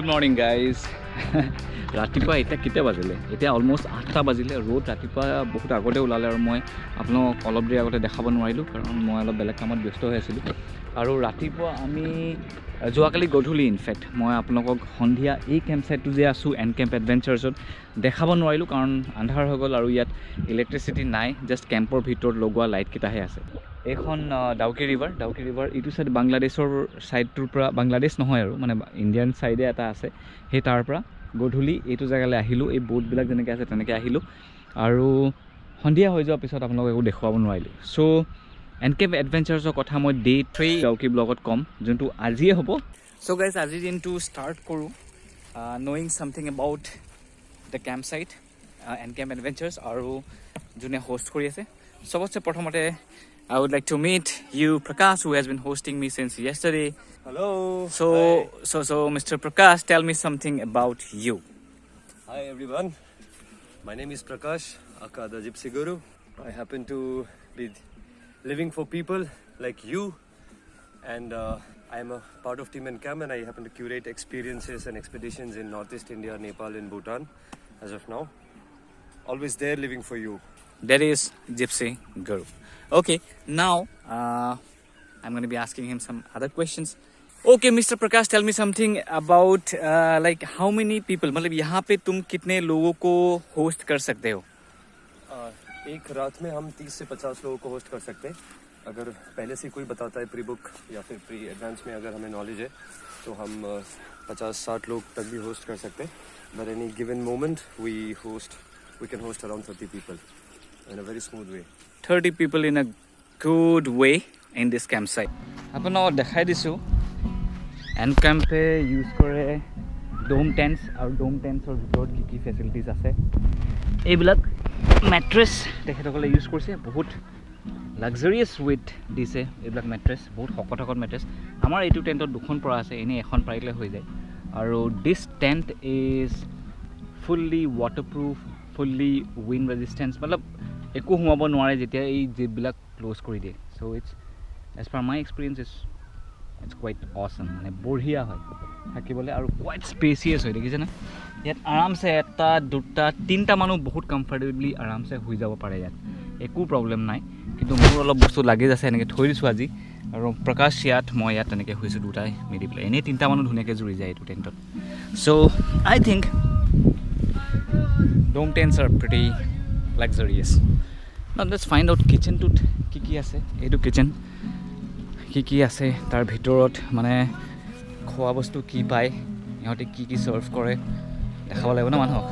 Good morning guys. ৰাতিপুৱা এতিয়া কেতিয়া বাজিলে এতিয়া অলমোষ্ট 8টা বাজিলে ৰ'দ ৰাতিপুৱা বহুত আগতে ওলালে আৰু মই আপোনাক অলপ দেৰি আগতে দেখাব নোৱাৰিলোঁ কাৰণ মই অলপ বেলেগ কামত ব্যস্ত হৈ আছিলোঁ আৰু ৰাতিপুৱা আমি যোৱাকালি গধূলি ইনফেক্ট মই আপোনালোকক সন্ধিয়া এই কেম্প সাইটটো যে আছোঁ এন কেম্প এডভেঞ্চাৰ্ছত দেখাব নোৱাৰিলোঁ কাৰণ আন্ধাৰ হৈ গ'ল আৰু ইয়াত ইলেক্ট্ৰিচিটি নাই জাষ্ট কেম্পৰ ভিতৰত লগোৱা লাইটকেইটাহে আছে এইখন ডাউকি ৰিভাৰ ইটো সাইড বাংলাদেশৰ সাইডটোৰ পৰা বাংলাদেশ নহয় আৰু মানে ইণ্ডিয়ান সাইডে এটা আছে সেই তাৰ পৰা গধূলি এইটো জেগালৈ আহিলোঁ এই বোটবিলাক যেনেকৈ আছে তেনেকৈ আহিলোঁ আৰু সন্ধিয়া হৈ যোৱাৰ পিছত আপোনালোকক একো দেখুৱাব নোৱাৰিলোঁ চ' এন কেম্প এডভেঞ্চাৰ্ছৰ কথা মই ডে 3 ডাউকি ব্লগত ক'ম যোনটো আজিয়ে হ'ব চ' গাইজ আজিৰ দিনটো ষ্টাৰ্ট কৰোঁ knowing something about the camp site N camp adventures আৰু যোনে হোষ্ট কৰি আছে চবতছে প্ৰথমতে I would like to meet you, Prakash, who has been hosting me since yesterday. Hello. So, Mr. Prakash, tell me something about you. Hi, everyone. My name is Prakash, aka the Gypsy Guru. I happen to be living for people like you, and I am a part of Team NCAM, and I happen to curate experiences and expeditions in Northeast India, Nepal, and Bhutan, as of now. Always there, living for you. That is Gypsy Guru. Okay, now I'm going to be asking him some other questions. Okay, Mr. Prakash, tell me something about like how many people मतलब यहाँ पे तुम कितने लोगों को host कर सकते हो? एक रात में हम 30 से 50 लोगों को होस्ट कर सकते हैं अगर पहले से कोई बताता है प्री बुक या फिर प्री एडवांस में अगर हमें नॉलेज है तो हम 50-60 लोग तक भी होस्ट कर सकते हैं but any given moment we can host around 30 people in a very smooth way 30 people in a good way in this campsite আপোনাক দেখাই দিছোঁ এন কেম্পে ইউজ কৰে ডোম টেণ্টছ আৰু ডোম টেণ্টছৰ ভিতৰত কি কি ফেচিলিটিজ আছে এইবিলাক মেট্ৰেছ তেখেতসকলে ইউজ কৰিছে বহুত লাক্সাৰিয়াছ ৱেট দিছে এইবিলাক মেট্ৰেছ বহুত শকত মেট্ৰেছ আমাৰ এইটো টেণ্টত দুখন পৰা আছে এনেই এখন পাৰিলে হৈ যায় আৰু this tent is fully waterproof fully wind resistance মতলব একো সোমাব নোৱাৰে যেতিয়া এই জিপবিলাক ক্লোজ কৰি দিয়ে চ' ইটছ এজ পাৰ মাই এক্সপিৰিয়েঞ্চ ইটছ কুৱাইট অছম মানে বঢ়িয়া হয় থাকিবলৈ আৰু কুৱাইট স্পেচিয়াছ হয় দেখিছেনে ইয়াত আৰামছে এটা দুটা তিনিটা মানুহ বহুত কমফৰ্টেবলি আৰামছে শুই যাব পাৰে ইয়াত একো প্ৰব্লেম নাই কিন্তু মোৰ অলপ বস্তু লাগেজ আছে এনেকৈ থৈ দিছোঁ আজি আৰু প্ৰকাশ ইয়াত মই ইয়াত তেনেকৈ শুইছোঁ দুটাই মিলি পেলাই এনেই তিনিটা মানুহ ধুনীয়াকৈ জুৰি যায় এইটো টেণ্টত so' I think dome tents are pretty luxurious now let's find out কিচেনটোত কি কি আছে এইটো কিচেন কি আছে তাৰ ভিতৰত মানে খোৱা বস্তু কি পায় ইহঁতে কি চাৰ্ভ কৰে দেখাব লাগিব ন মানুহক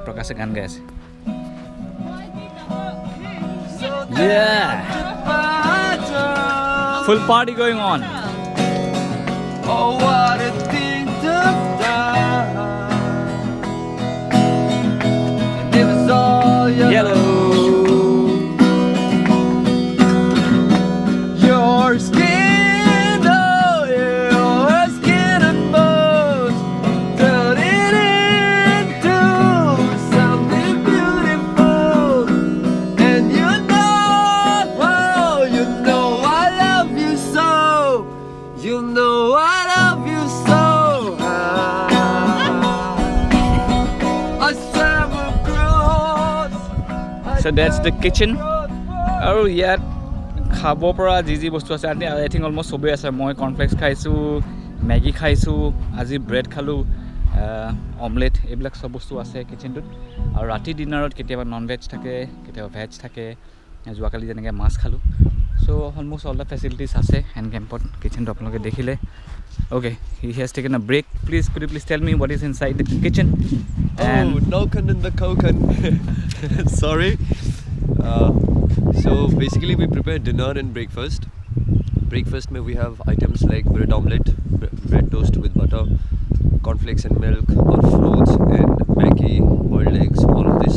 প্ৰকাশে গান গাই আছে full party going on oh what a thing to die and it was all yellow your skin, oh yeah, your skin and bones, turn it into something beautiful. And you know I love you so. You know I love you so. I swear across. so that's the kitchen আৰু ইয়াত খাব পৰা যি বস্তু আছে I think almost চবেই আছে মই কৰ্ণফ্লেক্স খাইছোঁ মেগী খাইছোঁ আজি ব্ৰেড খালোঁ অমলেট এইবিলাক চব বস্তু আছে কিচেনটোত আৰু ৰাতি ডিনাৰত কেতিয়াবা নন ভেজ থাকে কেতিয়াবা ভেজ থাকে যোৱাকালি যেনেকৈ মাছ খালোঁ so' almost all the facilities আছে এন কেম্পত কিচেনটো আপোনালোকে দেখিলে okay he has taken a break please could you please tell me what is inside the kitchen Noken in the Koken. Sorry. So basically we prepare dinner and breakfast. Breakfast mein we have items like bread omelette, bread toast with butter, cornflakes and milk, or fruits and Maggi, boiled eggs, all of this.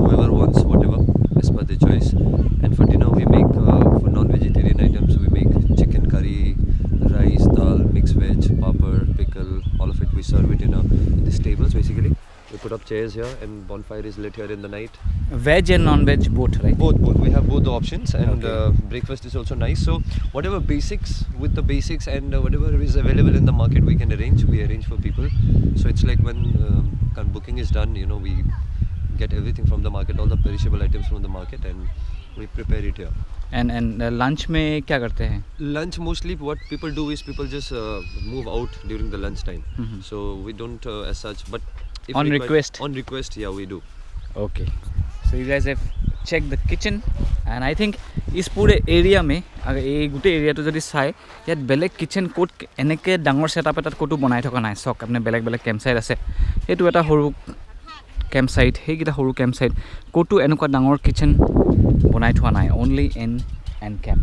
Whoever wants whatever as per their choice. And for dinner we make for non-vegetarian items we make chicken curry, rice, dal, mixed veg, papad, pickle, all of it we serve it in these tables basically. We put up chairs here, and bonfire is lit here in the night. Veg and non-veg both, right? Both. We have both the options, and Okay. breakfast is also nice. So whatever basics with the basics and whatever is available in the market, we can arrange. We arrange for people. So it's like when booking is done, we get everything from the market, all the perishable items from the market, and we prepare it here. And lunch में क्या करते हैं? Lunch, mostly what people do is people just move out during the lunch time. Mhm. So we don't as such, but if On required- request? On request, yeah, we do. Okay. So you guys have checked the kitchen, and I think इस पूरे area में अगर এই গোটেই এৰিয়াটো যদি চাই ইয়াত বেলেগ কিচেন ক'ত এনেকৈ ডাঙৰ ছেটআপ এটাত ক'তো বনাই থকা নাই। চাওক আপুনি বেলেগ বেলেগ কেম্প চাইট আছে, সেইটো এটা সৰু কেম্প চাইট, সেইকেইটা সৰু কেম্প চাইট, ক'তো এনেকুৱা ডাঙৰ কিচেন বনাই থোৱা নাই, অনলি এন কেম্প।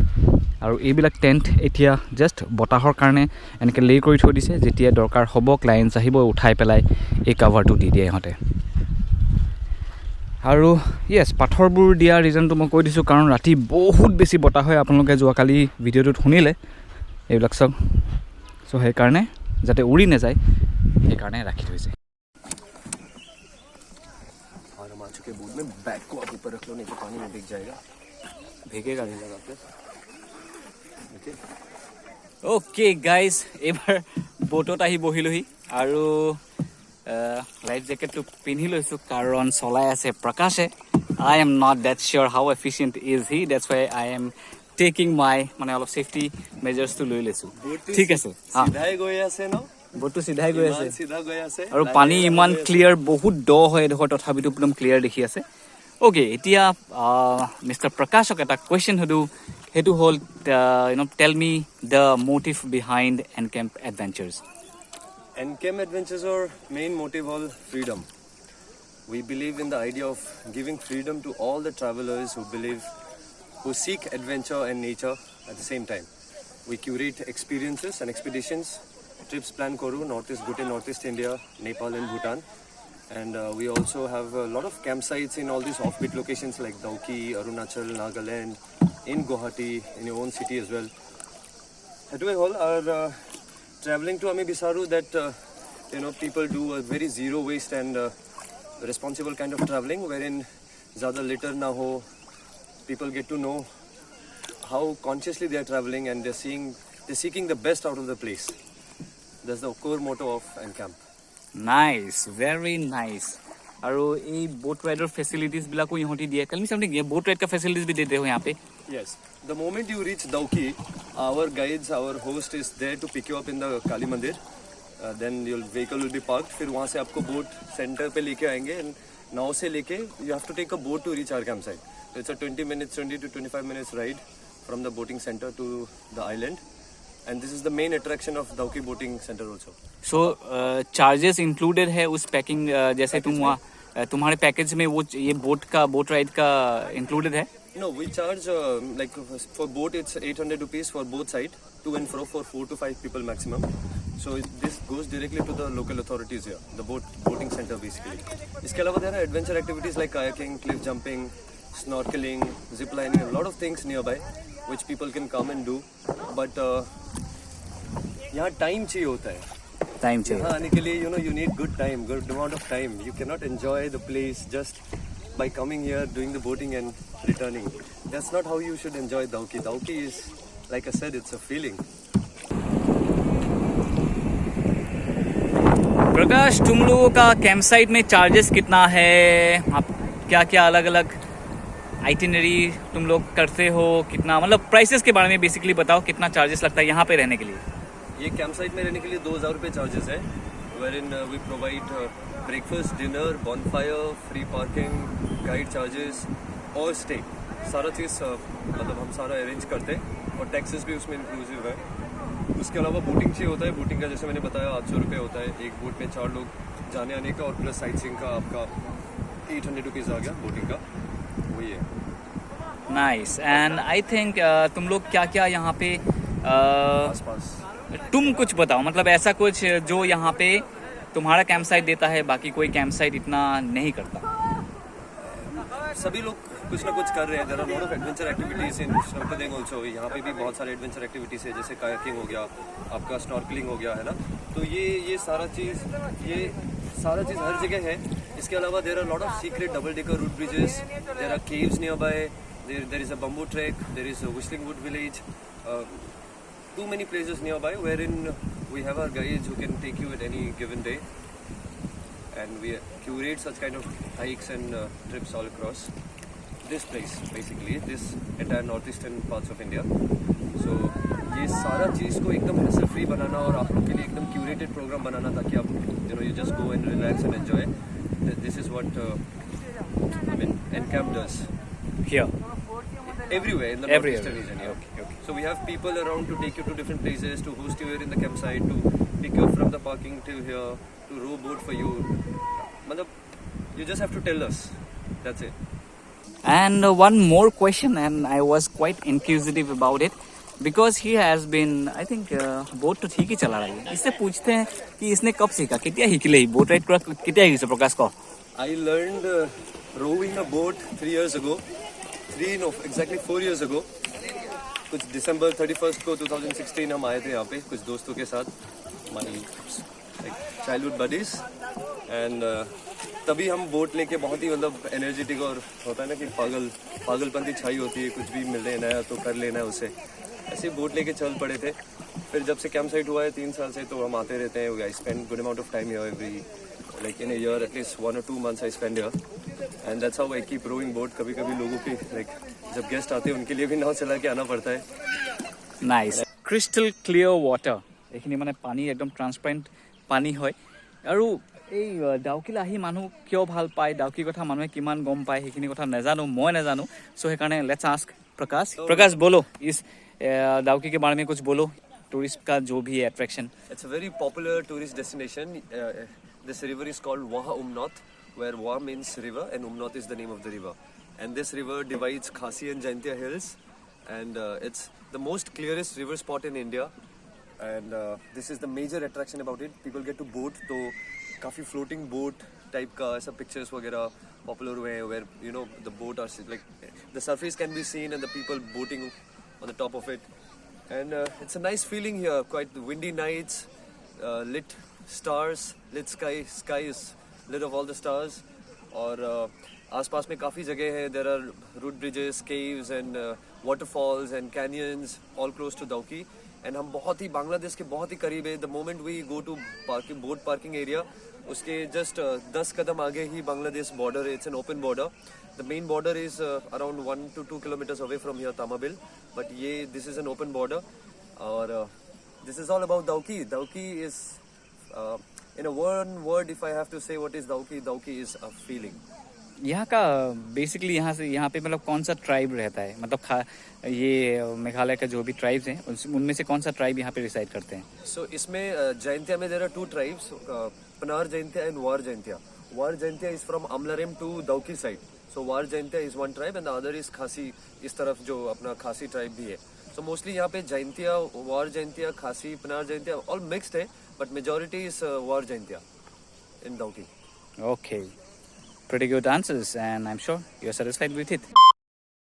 আৰু এইবিলাক টেণ্ট এতিয়া জাষ্ট বতাহৰ কাৰণে এনেকৈ লে কৰি থৈ দিছে, যেতিয়া দৰকাৰ হ'ব ক্লায়েণ্টছ আহিব উঠাই পেলাই এই কাভাৰটো দি দিয়ে ইহঁতে। আৰু য়েছ, পাথৰবোৰ দিয়া ৰিজনটো মই কৈ দিছোঁ কাৰণ ৰাতি বহুত বেছি বতাহ হয়, আপোনালোকে যোৱাকালি ভিডিঅ'টোত শুনিলে এইবিলাক চব। চ' সেইকাৰণে যাতে উৰি নাযায় সেইকাৰণে ৰাখি থৈছে। और हम आ चुके हैं बोट में, बैग को आप ऊपर रख लो, नहीं तो पानी में भीग जाएगा, भीगेगा नहीं लगा पे। অ'কে গাইজ, এইবাৰ ব'টত আহি বহিলোহি আৰু লাইফ জেকেটটো পিন্ধি লৈছোঁ কাৰণ চলাই আছে প্ৰকাশে। I am not that sure how efficient is he, that's why I am taking my মানে অলপ ছেফটি মেজাৰ্ছটো লৈ লৈছোঁ। ঠিক আছে, সিধাই গৈ আছে ন, ব'টটো চিধাই গৈ আছে সিধা গৈ আছে, আৰু পানী ইমান ক্লিয়াৰ, বহুত দ হয় এডোখৰ, তথাপিতো একদম ক্লিয়াৰ দেখি আছে। অ'কে, এতিয়া মিষ্টাৰ প্ৰকাশক এটা কুৱেশ্যন সুধোঁ, সেইটো হ'ল tell me the motive behind N camp adventures. NCAM Adventures, our main motive all freedom. We believe in the idea of giving freedom to all the travelers who seek adventure and nature at the same time. We curate experiences and expeditions, trips plan koru Northeast India, Nepal and Bhutan. And we also have a lot of campsites in all these offbeat locations like Dauki, Arunachal, Nagaland, in Guwahati, in your own city as well. That way all are traveling to Ami Bisaru that people do a very zero waste and responsible kind of traveling wherein zyada litter na ho, people get to know how consciously they are traveling and they're seeking the best out of the place. That's the core motto of NCAMP. Nice, very nice. আৰু এই boat rider facilities को यहाँ दिए, कल something ये boat ride का facilities भी देते हो यहाँ पे? Yes. The moment you reach Dauki, our guides, our host is there to pick you up in the Kali Mandir. Then your vehicle will be parked. फिर वहाँ से आपको boat center पे लेके आएंगे. नाव से लेके you have to take a boat to reach our campsite. So it's a 20 to 25 minutes ride from the boating center to the island. And this is the main attraction of Dauki boating center also. So charges included है उस packing, जैसे तुम वहाँ तुम्हारे package में वो ये boat ride का इंक्लूडेड है? No, we charge like for boat it's 800 rupees for both side, to and fro for 4 to 5 people maximum. So this goes directly to the local authorities here, the boating center basically. इसके अलावा there are adventure activities like kayaking, cliff jumping, snorkeling, zip lining, a lot of things nearby which people can come and do. But यहाँ time चाहिए होता है। Time चाहिए। यहाँ आने के लिए you need good amount of time. You cannot enjoy the place just by coming here, doing the boating and returning. That's not how you should enjoy Dauki. Dauki is, like I said, it's a feeling. प्रकाश, तुम लोगों का camp site में charges कितना है? आप क्या क्या अलग अलग आइटिनरी तुम लोग करते हो, कितना मतलब प्राइसेस के बारे में बेसिकली बताओ, कितना चार्जेस लगता है यहाँ पे रहने के लिए? ये कैंप साइट में रहने के लिए 2000 रुपये चार्जेस है, wherein we provide breakfast, dinner, bonfire, free parking, guide charges और stay. सारा चीज़ मतलब हम सारा अरेंज करते हैं और टैक्सेस भी उसमें इंक्लूसिव है। उसके अलावा बोटिंग चाहिए होता है, बोटिंग का जैसे मैंने बताया 800 रुपये होता है, एक बोट में 4 लोग जाने आने का, और प्लस साइट सीइंग का आपका 800 रुपीज़ आ गया बोटिंग का, वही है। नाइस। एंड आई थिंक तुम लोग क्या क्या यहाँ पे आसपास तुम कुछ बताओ, मतलब ऐसा कुछ जो यहाँ पे तुम्हारा कैंप साइट देता है बाकी कोई कैंप साइट इतना नहीं करता? सभी लोग कुछ ना कुछ कर रहे हैं। There are lot of adventure activities in snorkelling also. यहाँ पे भी बहुत सारे एडवेंचर एक्टिविटीज है, जैसे कायाकिंग हो गया, आपका स्नॉर्कलिंग हो गया, है ना। तो ये सारा चीज़ हर जगह है। इसके अलावा there are a lot of secret double-decker route bridges. There are caves nearby. There is a bamboo trek. There is a Whistling Wood village. Too many places nearby wherein we have our guides who can take you at any given day, and we curate such kind of hikes and trips all across this place, basically this entire northeastern parts of India. So ये सारा चीज़ को एकदम hassle free बनाना और आप लोग के लिए एकदम curated program बनाना ताकि आप you just go and relax and enjoy. This is what I mean Encamp does Here. everywhere in the northeastern region. Yeah. Okay. So we have people around to take you to different places, to host you here in the campsite, to pick you up from the parking till here, to row boat for you. You just have to tell us. That's it. And one more question, and I was quite inquisitive about it because he has been, I think, boat तो ठीक ही चला रही है. इससे पूछते हैं कि इसने कब सीखा, कितना हिकले ही boat ride करा कितना हिकले प्रकाश को. I learned rowing a boat 3 years ago. Exactly 4 years ago. कुछ December 31st को 2016 हम आए थे यहाँ पे कुछ दोस्तों के साथ, my childhood buddies, and तभी हम बोट लेके बहुत ही मतलब एनर्जेटिक और होता है ना कि पागलपंती छाई होती है, कुछ भी मिल लेना है तो कर लेना है उसे, ऐसे बोट लेके चल पड़े थे. फिर जब से कैंप साइट हुआ है 3 साल से तो हम आते रहते हैं. I spend good amount of time here every like in a year at least 1 or 2 months I spend here, and that's how I keep rowing boat. कभी-कभी लोगों के like जब गेस्ट आते हैं उनके लिए भी नाव चला के आना पड़ता है. Nice. Crystal clear water. এইখিনি মানে পানী একদম ট্ৰান্সপাৰেণ্ট পানী হয়. আৰু এই ডাউকিলৈ আহি মানুহ কিয় ভাল পায়, ডাউকিৰ কথা মানুহে কিমান গম পায় সেইখিনি কথা নাজানো, মই নাজানো. সো সেইকাৰণে লেটস আস্ক प्रकाश बोलो इस डाउकी के बारे में कुछ बोलो, टूरिस्ट का जो भी है attraction. It's a very popular tourist destination. This river is called Waha Umnaut, where Waha means river and Umnaut is the name of the river. And this river divides Khasi and Jaintia hills, and it's the most clearest river spot in India. And this is the major attraction about it. People get to boat, तो काफी floating boat type का ऐसा pictures वगैरह popular हुए हैं, where the boat are like the surface can be seen and the people boating on the top of it. And it's a nice feeling here. Quite windy nights, lit stars, lit sky is lit of all the stars. और आसपास में काफ़ी जगह है. There are root bridges, caves and waterfalls and canyons all close to Dauki. And हम बहुत ही बांग्लादेश के बहुत ही करीब है. The moment we go to boat parking area, उसके just 10 कदम आगे ही बांग्लादेश border है. It's an open border. The main border is around 1 to 2 kilometers away from here, Tamabil. But this is an open border. और this is all about Dauki. Dauki is in a one word, if I have to say what is Dauki, Dauki is a feeling. यहाँ का basically यहाँ पे मतलब कौन सा tribe रहता है, मतलब ये मेघालय का जो भी ट्राइब्स हैं उनमें से कौन सा ट्राइब यहाँ पे रिसाइड करते हैं? So इसमें जैंतिया में there are 2 tribes, Panar Jaintia and War Jaintia. War Jaintia is from Amlarim to Dauki side. So War Jaintia is one tribe and the other is Khasi, इस तरफ जो अपना खासी ट्राइब भी है. So mostly यहाँ पे Jaintia, War Jaintia, Khasi, Panar Jaintia all mixed है, but majority is War Jaintia in Dauki. Okay. Pretty good answers, and I'm sure you're satisfied with it.